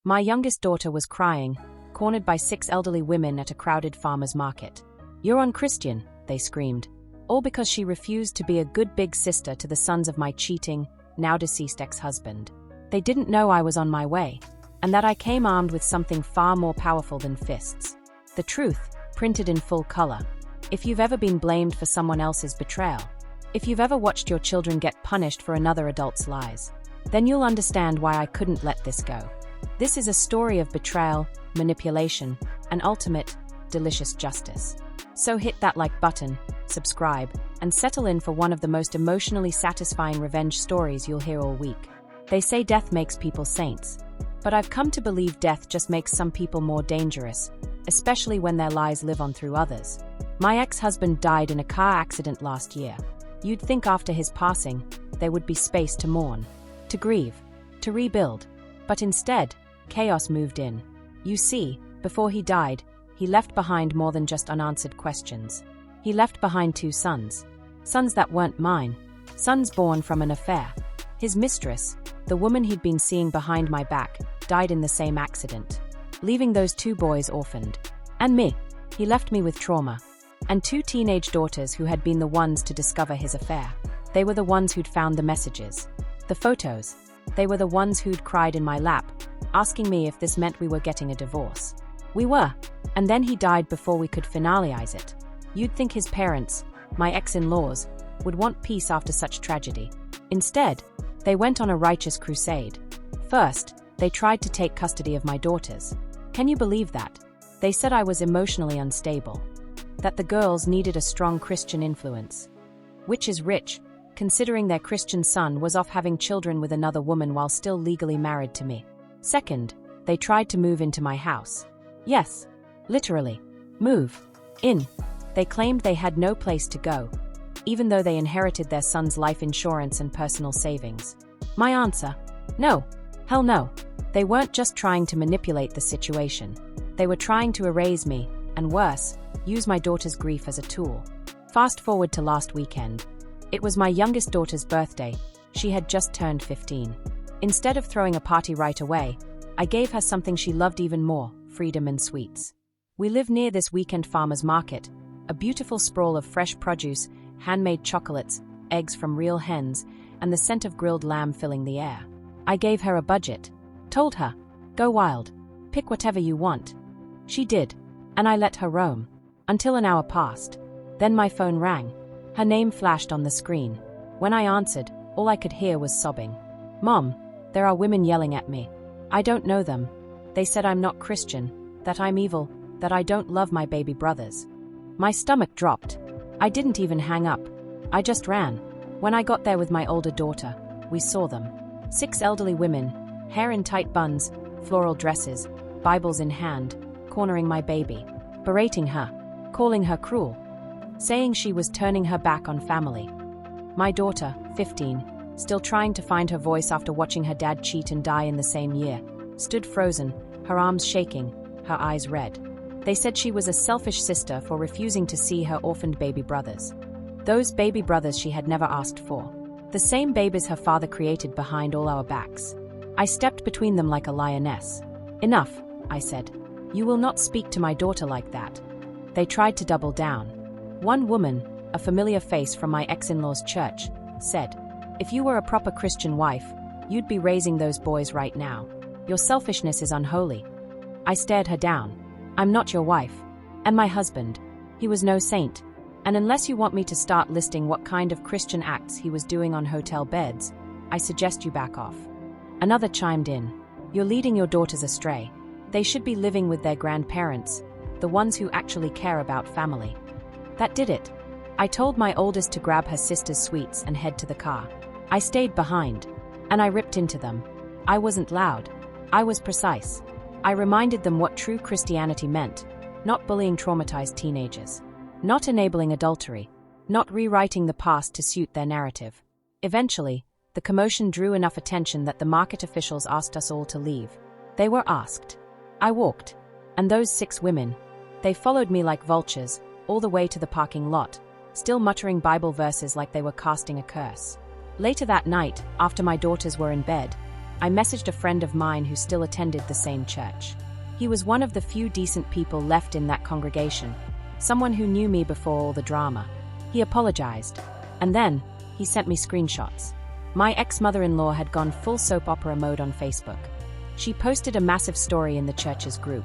My youngest daughter was crying, cornered by 6 elderly women at a crowded farmer's market. "You're unchristian," they screamed, all because she refused to be a good big sister to the sons of my cheating, now-deceased ex-husband. They didn't know I was on my way, and that I came armed with something far more powerful than fists. The truth, printed in full color. If you've ever been blamed for someone else's betrayal, if you've ever watched your children get punished for another adult's lies, then you'll understand why I couldn't let this go. This is a story of betrayal, manipulation, and ultimate, delicious justice. So hit that like button, subscribe, and settle in for one of the most emotionally satisfying revenge stories you'll hear all week. They say death makes people saints, but I've come to believe death just makes some people more dangerous, especially when their lies live on through others. My ex-husband died in a car accident last year. You'd think after his passing, there would be space to mourn, to grieve, to rebuild. But instead, chaos moved in. You see, before he died, he left behind more than just unanswered questions. He left behind 2 sons. Sons that weren't mine. Sons born from an affair. His mistress, the woman he'd been seeing behind my back, died in the same accident, leaving those 2 boys orphaned. And me. He left me with trauma. And 2 teenage daughters who had been the ones to discover his affair. They were the ones who'd found the messages, the photos. They were the ones who'd cried in my lap, asking me if this meant we were getting a divorce. We were. And then he died before we could finalize it. You'd think his parents, my ex-in-laws, would want peace after such tragedy. Instead, they went on a righteous crusade. First, they tried to take custody of my daughters. Can you believe that? They said I was emotionally unstable, that the girls needed a strong Christian influence. Which is rich, considering their Christian son was off having children with another woman while still legally married to me. Second, they tried to move into my house. Yes, literally. Move in. They claimed they had no place to go, even though they inherited their son's life insurance and personal savings. My answer? No. Hell no. They weren't just trying to manipulate the situation. They were trying to erase me, and worse, use my daughter's grief as a tool. Fast forward to last weekend. It was my youngest daughter's birthday. She had just turned 15. Instead of throwing a party right away, I gave her something she loved even more, freedom and sweets. We live near this weekend farmer's market, a beautiful sprawl of fresh produce, handmade chocolates, eggs from real hens, and the scent of grilled lamb filling the air. I gave her a budget. Told her, go wild. Pick whatever you want. She did, and I let her roam. Until an hour passed. Then my phone rang. Her name flashed on the screen. When I answered, all I could hear was sobbing. "Mom, there are women yelling at me. I don't know them. They said I'm not Christian, that I'm evil, that I don't love my baby brothers." My stomach dropped. I didn't even hang up. I just ran. When I got there with my older daughter, we saw them. 6 elderly women, hair in tight buns, floral dresses, Bibles in hand, cornering my baby, berating her, calling her cruel, saying she was turning her back on family. My daughter, 15, still trying to find her voice after watching her dad cheat and die in the same year, stood frozen, her arms shaking, her eyes red. They said she was a selfish sister for refusing to see her orphaned baby brothers. Those baby brothers she had never asked for. The same babies her father created behind all our backs. I stepped between them like a lioness. "Enough," I said. "You will not speak to my daughter like that." They tried to double down. One woman, a familiar face from my ex-in-law's church, said, "If you were a proper Christian wife, you'd be raising those boys right now. Your selfishness is unholy." I stared her down. "I'm not your wife. And my husband. He was no saint. And unless you want me to start listing what kind of Christian acts he was doing on hotel beds, I suggest you back off." Another chimed in. "You're leading your daughters astray. They should be living with their grandparents, the ones who actually care about family." That did it. I told my oldest to grab her sister's sweets and head to the car. I stayed behind, and I ripped into them. I wasn't loud. I was precise. I reminded them what true Christianity meant, not bullying traumatized teenagers, not enabling adultery, not rewriting the past to suit their narrative. Eventually, the commotion drew enough attention that the market officials asked us all to leave. They were asked. I walked. And those 6 women, they followed me like vultures, all the way to the parking lot, still muttering Bible verses like they were casting a curse. Later that night, after my daughters were in bed, I messaged a friend of mine who still attended the same church. He was one of the few decent people left in that congregation, someone who knew me before all the drama. He apologized, and then he sent me screenshots. My ex-mother-in-law had gone full soap opera mode on Facebook. She posted a massive story in the church's group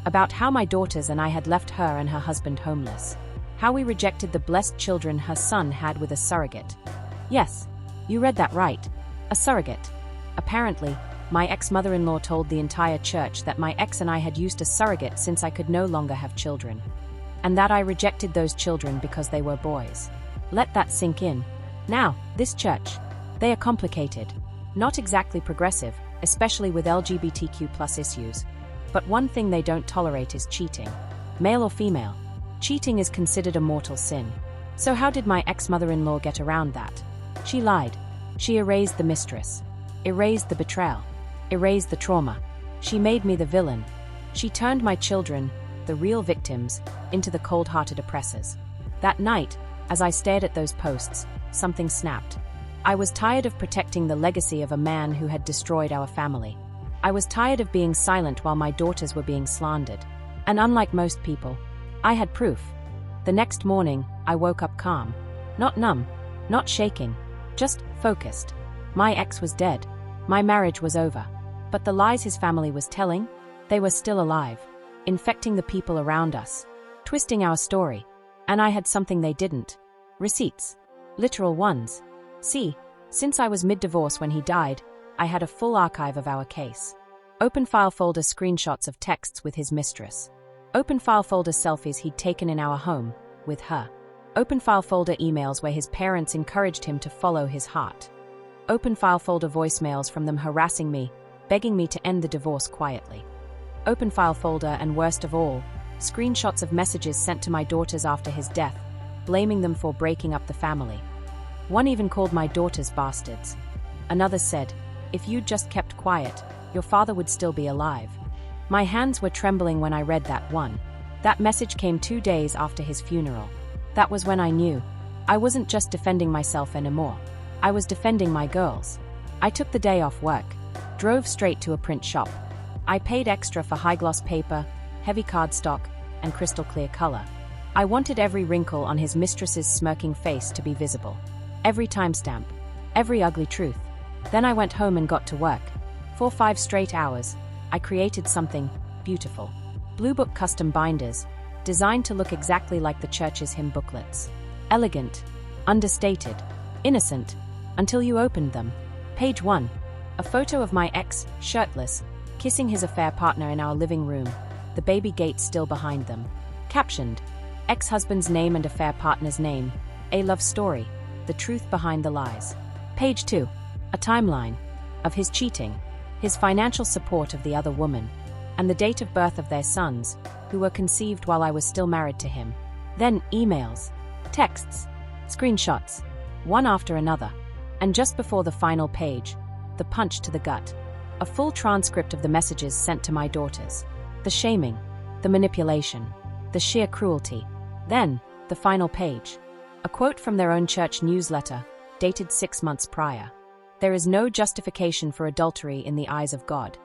about how my daughters and I had left her and her husband homeless, how we rejected the blessed children her son had with a surrogate. Yes, you read that right, a surrogate. Apparently, my ex-mother-in-law told the entire church that my ex and I had used a surrogate since I could no longer have children, and that I rejected those children because they were boys. Let that sink in. Now, this church, they are complicated, not exactly progressive, especially with LGBTQ+ issues. But one thing they don't tolerate is cheating. Male or female, cheating is considered a mortal sin. So how did my ex-mother-in-law get around that? She lied. She erased the mistress, erased the betrayal, erased the trauma. She made me the villain. She turned my children, the real victims, into the cold-hearted oppressors. That night, as I stared at those posts, something snapped. I was tired of protecting the legacy of a man who had destroyed our family. I was tired of being silent while my daughters were being slandered. And unlike most people, I had proof. The next morning, I woke up calm. Not numb, not shaking, just focused. My ex was dead. My marriage was over. But the lies his family was telling, they were still alive, infecting the people around us, twisting our story. And I had something they didn't. Receipts. Literal ones. See, since I was mid-divorce when he died, I had a full archive of our case. Open file folder screenshots of texts with his mistress. Open file folder selfies he'd taken in our home, with her. Open file folder emails where his parents encouraged him to follow his heart. Open file folder voicemails from them harassing me, begging me to end the divorce quietly. Open file folder, and worst of all, screenshots of messages sent to my daughters after his death, blaming them for breaking up the family. One even called my daughters bastards. Another said, "If you'd just kept quiet, your father would still be alive." My hands were trembling when I read that one. That message came 2 days after his funeral. That was when I knew. I wasn't just defending myself anymore. I was defending my girls. I took the day off work, drove straight to a print shop. I paid extra for high-gloss paper, heavy cardstock, and crystal clear color. I wanted every wrinkle on his mistress's smirking face to be visible. Every timestamp, every ugly truth. Then I went home and got to work. For 5 straight hours, I created something beautiful. Blue Book custom binders, designed to look exactly like the church's hymn booklets. Elegant, understated, innocent, until you opened them. Page 1. A photo of my ex, shirtless, kissing his affair partner in our living room, the baby gate still behind them. Captioned, ex-husband's name and affair partner's name, a love story, the truth behind the lies. Page 2. A timeline of his cheating, his financial support of the other woman, and the date of birth of their sons, who were conceived while I was still married to him. Then emails, texts, screenshots, one after another, and just before the final page, the punch to the gut, a full transcript of the messages sent to my daughters. The shaming, the manipulation, the sheer cruelty. Then, the final page, a quote from their own church newsletter, dated 6 months prior. There is no justification for adultery in the eyes of God.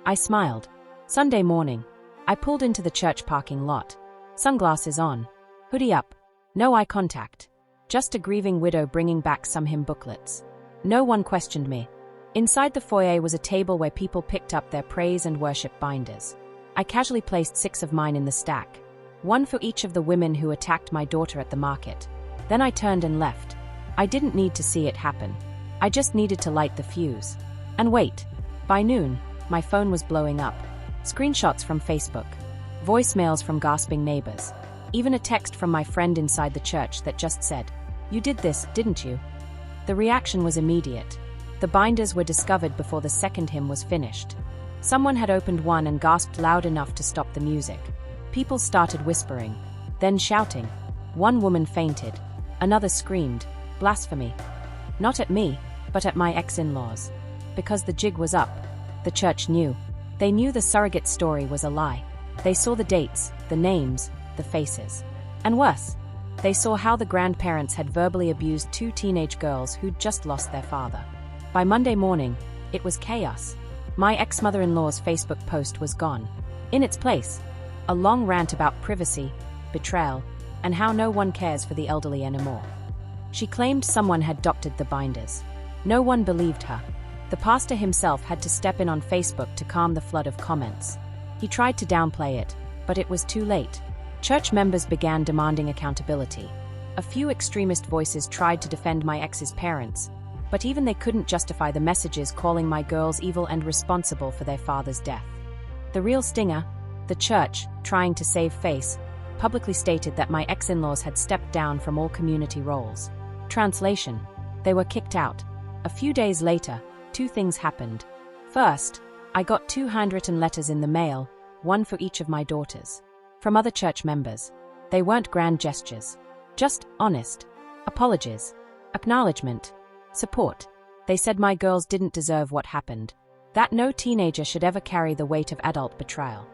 I smiled. Sunday morning, I pulled into the church parking lot. Sunglasses on, hoodie up, no eye contact. Just a grieving widow bringing back some hymn booklets. No one questioned me. Inside the foyer was a table where people picked up their praise and worship binders. I casually placed 6 of mine in the stack, one for each of the women who attacked my daughter at the market. Then I turned and left. I didn't need to see it happen. I just needed to light the fuse. And wait. By noon, my phone was blowing up. Screenshots from Facebook. Voicemails from gasping neighbors. Even a text from my friend inside the church that just said, "You did this, didn't you?" The reaction was immediate. The binders were discovered before the second hymn was finished. Someone had opened one and gasped loud enough to stop the music. People started whispering, then shouting. One woman fainted. Another screamed, "Blasphemy." Not at me, but at my ex-in-laws. Because the jig was up. The church knew. They knew the surrogate story was a lie. They saw the dates, the names, the faces. And worse, they saw how the grandparents had verbally abused 2 teenage girls who'd just lost their father. By Monday morning, It was chaos. My ex-mother-in-law's Facebook post was gone. In its place, a long rant about privacy, betrayal, and how no one cares for the elderly anymore. She claimed someone had doctored the binders. No one believed her. The pastor himself had to step in on Facebook to calm the flood of comments. He tried to downplay it, but it was too late. Church members began demanding accountability. A few extremist voices tried to defend my ex's parents, but even they couldn't justify the messages calling my girls evil and responsible for their father's death. The real stinger, the church, trying to save face, publicly stated that my ex-in-laws had stepped down from all community roles. Translation: they were kicked out. A few days later, two things happened. First, I got 2 handwritten letters in the mail, one for each of my daughters, from other church members. They weren't grand gestures, just honest apologies, acknowledgement, support. They said my girls didn't deserve what happened, that no teenager should ever carry the weight of adult betrayal.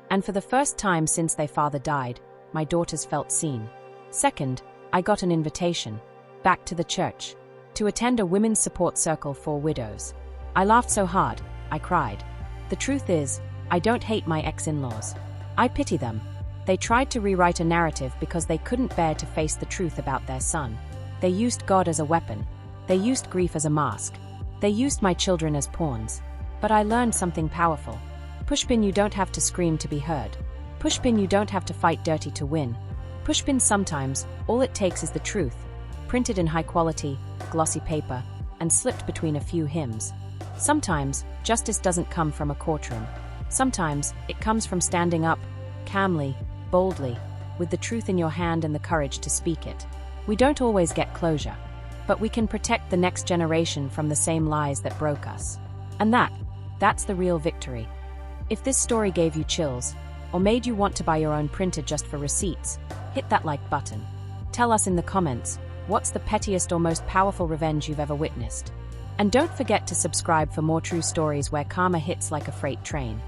And for the first time since their father died, my daughters felt seen. Second, I got an invitation, back to the church, to attend a women's support circle for widows. I laughed so hard, I cried. The truth is, I don't hate my ex-in-laws. I pity them. They tried to rewrite a narrative because they couldn't bear to face the truth about their son. They used God as a weapon. They used grief as a mask. They used my children as pawns. But I learned something powerful. Pushpin, you don't have to scream to be heard. Pushpin, you don't have to fight dirty to win. Pushpin, sometimes, all it takes is the truth, printed in high-quality, glossy paper, and slipped between a few hymns. Sometimes, justice doesn't come from a courtroom. Sometimes, it comes from standing up, calmly, boldly, with the truth in your hand and the courage to speak it. We don't always get closure, but we can protect the next generation from the same lies that broke us. And that's the real victory. If this story gave you chills, or made you want to buy your own printer just for receipts, hit that like button. Tell us in the comments, what's the pettiest or most powerful revenge you've ever witnessed? And don't forget to subscribe for more true stories where karma hits like a freight train.